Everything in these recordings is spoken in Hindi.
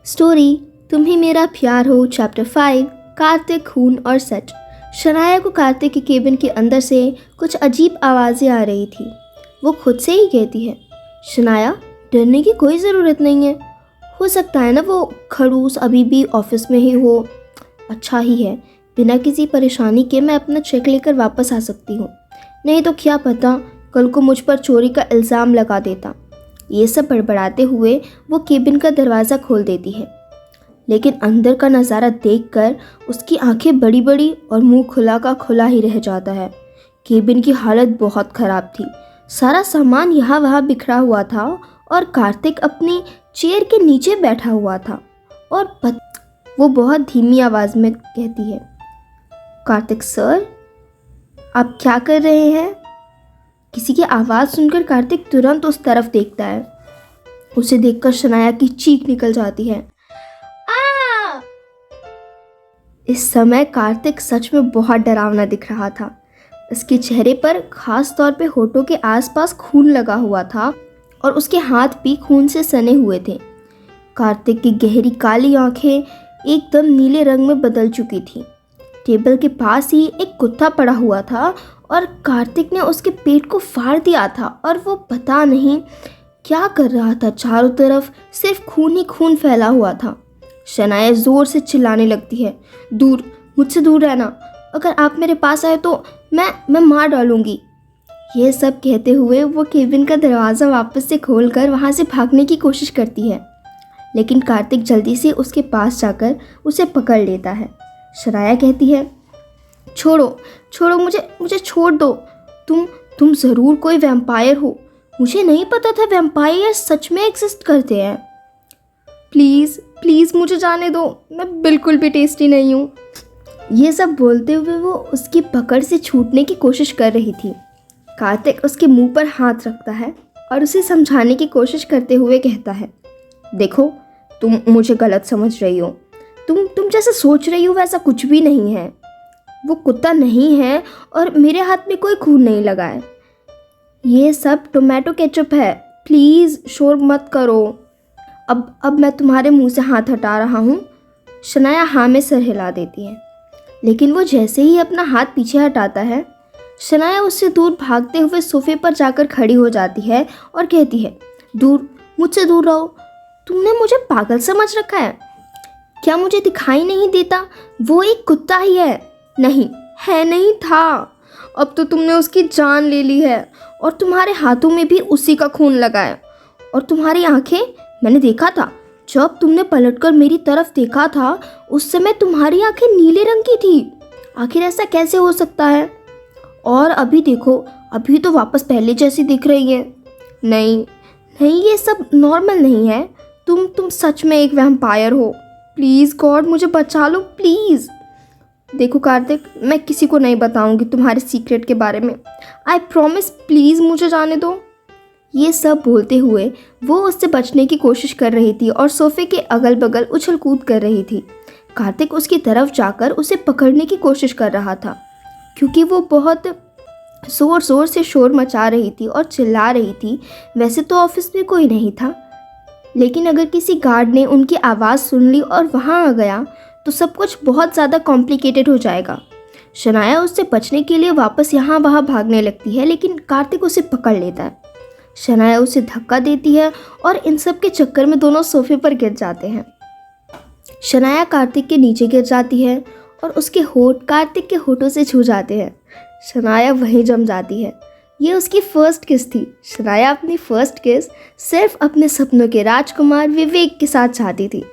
स्टोरी तुम ही मेरा प्यार हो चैप्टर 5 कार्तिक खून और सच। शनाया को कार्तिक के केबिन के अंदर से कुछ अजीब आवाज़ें आ रही थी। वो खुद से ही कहती है, शनाया डरने की कोई ज़रूरत नहीं है। हो सकता है ना वो खड़ूस अभी भी ऑफिस में ही हो। अच्छा ही है, बिना किसी परेशानी के मैं अपना चेक लेकर वापस आ सकती हूँ। नहीं तो क्या पता कल को मुझ पर चोरी का इल्ज़ाम लगा देता। ये सब बड़बड़ाते हुए वो केबिन का दरवाज़ा खोल देती है, लेकिन अंदर का नज़ारा देखकर उसकी आंखें बड़ी बड़ी और मुंह खुला का खुला ही रह जाता है। केबिन की हालत बहुत ख़राब थी। सारा सामान यहाँ वहाँ बिखरा हुआ था और कार्तिक अपनी चेयर के नीचे बैठा हुआ था और वो बहुत धीमी आवाज़ में कहती है, कार्तिक सर आप क्या कर रहे हैं? किसी की आवाज़ सुनकर कार्तिक तुरंत उस तरफ देखता है। उसे देखकर शनाया की चीख निकल जाती है। आ! इस समय कार्तिक सच में बहुत डरावना दिख रहा था। उसके चेहरे पर खास तौर पे होठों के आसपास खून लगा हुआ था और उसके हाथ भी खून से सने हुए थे। कार्तिक की गहरी काली आंखें एकदम नीले रंग में बदल चुकी थी। टेबल के पास ही एक कुत्ता पड़ा हुआ था और कार्तिक ने उसके पेट को फाड़ दिया था और वो पता नहीं क्या कर रहा था। चारों तरफ सिर्फ खून ही खून फैला हुआ था। शनाया ज़ोर से चिल्लाने लगती है, दूर, मुझसे दूर रहना। अगर आप मेरे पास आए तो मैं मार डालूंगी। ये सब कहते हुए वो केबिन का दरवाज़ा वापस से खोलकर वहाँ से भागने की कोशिश करती है, लेकिन कार्तिक जल्दी से उसके पास जाकर उसे पकड़ लेता है। शनाया कहती है, छोड़ो छोड़ो, मुझे छोड़ दो। तुम ज़रूर कोई वैम्पायर हो। मुझे नहीं पता था वैम्पायर सच में एग्जिस्ट करते हैं। प्लीज़ प्लीज़ मुझे जाने दो, मैं बिल्कुल भी टेस्टी नहीं हूँ। ये सब बोलते हुए वो उसकी पकड़ से छूटने की कोशिश कर रही थी। कार्तिक उसके मुंह पर हाथ रखता है और उसे समझाने की कोशिश करते हुए कहता है, देखो तुम मुझे गलत समझ रही हो। तुम जैसा सोच रही हो वैसा कुछ भी नहीं है। वो कुत्ता नहीं है और मेरे हाथ में कोई खून नहीं लगा है। ये सब टोमेटो केचप है। प्लीज़ शोर मत करो। अब मैं तुम्हारे मुंह से हाथ हटा रहा हूँ। शनाया हाँ में सर हिला देती है, लेकिन वो जैसे ही अपना हाथ पीछे हटाता है, शनाया उससे दूर भागते हुए सोफे पर जाकर खड़ी हो जाती है और कहती है, दूर, मुझसे दूर रहो। तुमने मुझे पागल समझ रखा है क्या? मुझे दिखाई नहीं देता वो एक कुत्ता ही है? नहीं था। अब तो तुमने उसकी जान ले ली है और तुम्हारे हाथों में भी उसी का खून लगा है। और तुम्हारी आंखें, मैंने देखा था जब तुमने पलटकर मेरी तरफ देखा था, उस समय तुम्हारी आंखें नीले रंग की थी। आखिर ऐसा कैसे हो सकता है? और अभी देखो, अभी तो वापस पहले जैसी दिख रही है। नहीं, ये सब नॉर्मल नहीं है। तुम सच में एक वैम्पायर हो। प्लीज़ गॉड मुझे बचा लो प्लीज़। देखो कार्तिक, मैं किसी को नहीं बताऊंगी तुम्हारे सीक्रेट के बारे में। आई प्रॉमिस, प्लीज़ मुझे जाने दो। ये सब बोलते हुए वो उससे बचने की कोशिश कर रही थी और सोफे के अगल बगल उछल कूद कर रही थी। कार्तिक उसकी तरफ जाकर उसे पकड़ने की कोशिश कर रहा था, क्योंकि वो बहुत ज़ोर से शोर मचा रही थी और चिल्ला रही थी। वैसे तो ऑफिस में कोई नहीं था, लेकिन अगर किसी गार्ड ने उनकी आवाज़ सुन ली और वहाँ आ गया तो सब कुछ बहुत ज़्यादा कॉम्प्लिकेटेड हो जाएगा। शनाया उससे बचने के लिए वापस यहाँ वहाँ भागने लगती है, लेकिन कार्तिक उसे पकड़ लेता है। शनाया उसे धक्का देती है और इन सब के चक्कर में दोनों सोफे पर गिर जाते हैं। शनाया कार्तिक के नीचे गिर जाती है और उसके होठ कार्तिक के होठों से छू जाते हैं। शनाया वहीं जम जाती है। ये उसकी फर्स्ट किस थी। शनाया अपनी फर्स्ट किस सिर्फ अपने सपनों के राजकुमार विवेक के साथ चाहती थी।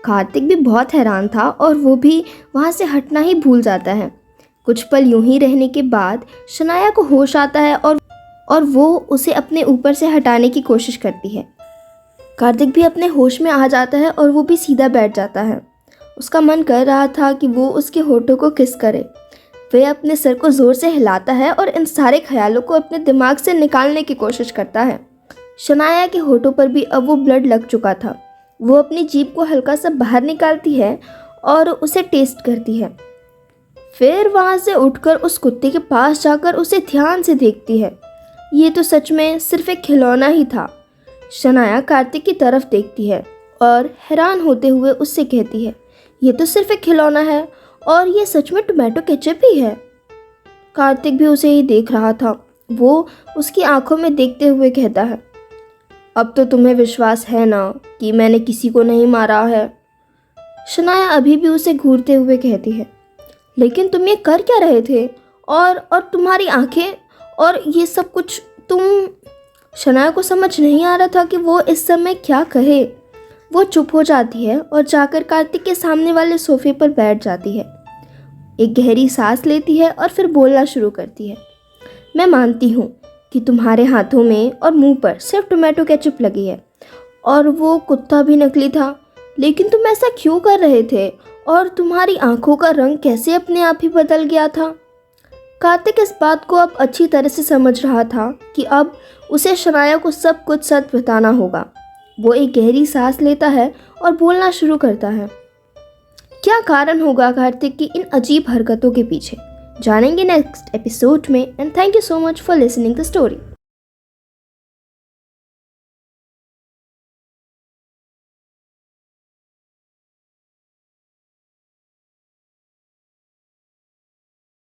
कार्तिक भी बहुत हैरान था और वो भी वहाँ से हटना ही भूल जाता है। कुछ पल यूं ही रहने के बाद शनाया को होश आता है और वो उसे अपने ऊपर से हटाने की कोशिश करती है। कार्तिक भी अपने होश में आ जाता है और वो भी सीधा बैठ जाता है। उसका मन कर रहा था कि वो उसके होठों को किस करे। वह अपने सर को ज़ोर से हिलाता है और इन सारे ख्यालों को अपने दिमाग से निकालने की कोशिश करता है। शनाया के होठों पर भी अब वो ब्लड लग चुका था। वो अपनी जीभ को हल्का सा बाहर निकालती है और उसे टेस्ट करती है। फिर वहाँ से उठकर उस कुत्ते के पास जाकर उसे ध्यान से देखती है। ये तो सच में सिर्फ एक खिलौना ही था। शनाया कार्तिक की तरफ देखती है और हैरान होते हुए उससे कहती है, ये तो सिर्फ एक खिलौना है और ये सच में टोमेटो केचप ही है। कार्तिक भी उसे ही देख रहा था। वो उसकी आंखों में देखते हुए कहता है, अब तो तुम्हें विश्वास है ना कि मैंने किसी को नहीं मारा है। शनाया अभी भी उसे घूरते हुए कहती है, लेकिन तुम ये कर क्या रहे थे? और तुम्हारी आंखें और ये सब कुछ तुम। शनाया को समझ नहीं आ रहा था कि वो इस समय क्या कहे। वो चुप हो जाती है और जाकर कार्तिक के सामने वाले सोफे पर बैठ जाती है। एक गहरी सांस लेती है और फिर बोलना शुरू करती है, मैं मानती हूँ कि तुम्हारे हाथों में और मुंह पर सिर्फ टोमेटो केचप लगी है और वो कुत्ता भी नकली था, लेकिन तुम ऐसा क्यों कर रहे थे? और तुम्हारी आंखों का रंग कैसे अपने आप ही बदल गया था? कार्तिक इस बात को अब अच्छी तरह से समझ रहा था कि अब उसे शनाया को सब कुछ सच बताना होगा। वो एक गहरी सांस लेता है और बोलना शुरू करता है, क्या कारण होगा कार्तिक की इन अजीब हरकतों के पीछे? जानेंगे नेक्स्ट एपिसोड में। And thank you so much for listening the story.